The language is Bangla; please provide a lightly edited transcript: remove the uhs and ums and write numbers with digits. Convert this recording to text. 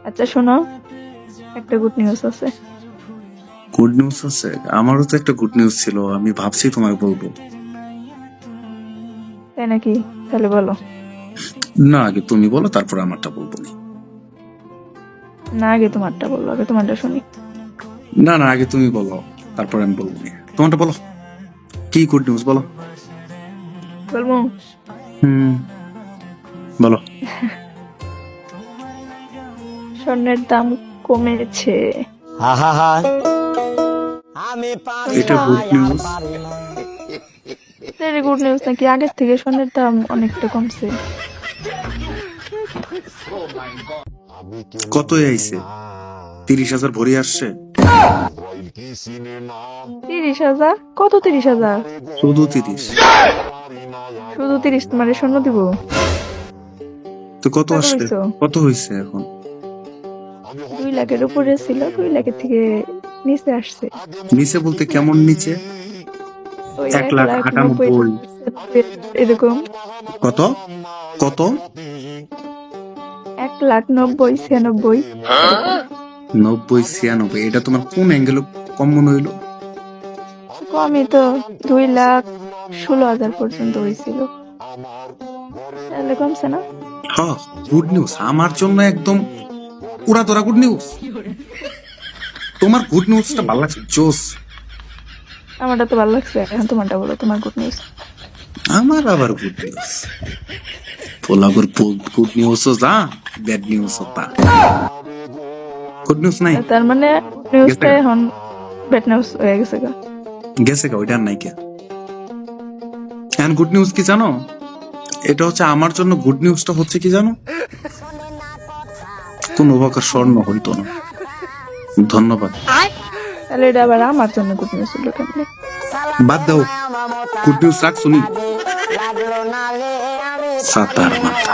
আচ্ছা শোনো, একটা গুড নিউজ আছে। গুড নিউজ আছে? আমারও তো একটা গুড নিউজ ছিল, আমি ভাবছি তোমাকে বলবো। তাই নাকি? তাহলে বলো। না, আগে তুমি বলো, তারপর আমারটা বলবো। না, আগে তোমারটা বললো, আগে তোমারটা শুনি। না না, আগে তুমি বলো, তারপর আমি বলবো। তোমারটা বলো, কি গুড নিউজ বলো। বলবো। বলো। স্বর্ণের দাম কমেছে। এটা গুড নিউজ? এটা গুড নিউজ নাকি? আগের থেকে স্বর্ণের দাম অনেকটা কমছে। কত আইছে? 30,000 ভরি আসছে? 30,000? কত 30,000? শুধু 30? শুধু 30? তোমার স্বর্ণ দিব? তো কত পাগল আসছে? হইছো? কত হয়েছে এখন? 2 লাখের উপরে ছিল, 2 লাখের থেকে নিচে আসছে। নিচে বলতে কেমন নিচে? ওই 1,98,000? এরকম। কত কত? 1,90,96 90-96? এটা তোমার কোন অ্যাঙ্গেল কম মনে হইলো? কমই তো। 2,16,000 পর্যন্ত হয়েছিল। তাহলে কমছে না? হ্যাঁ, গুড নিউজ আমার জন্য, একদম উড়া ধরা গুড নিউজ। তোমার গুড নিউজটা ভালো লাগছে, জোস। আমারটা তো ভালো লাগছে, এখন তোমারটা বলো, তোমার গুড নিউজ। আমার আবার গুড নিউজ, পোলাগর গুড নিউজও যা, ব্যাড নিউজও তা। গুড নিউজ নাই? তার মানে নিউজটা এখন ব্যাড নিউজ হয়ে গেছে গা। গেছে গা, ওইটা আর নাই কে। এখন গুড নিউজ কি জানো? এটা হচ্ছে আমার জন্য গুড নিউজটা হচ্ছে কি জানো? কোন প্রকার স্বর্ণ হইতো না। ধন্যবাদ। তাহলে এটা আবার আমার জন্য গুড নিউজ হলো কেমনে? বাদ দাও, গুড নিউজ রাখ শুনি। সাতার মাথা।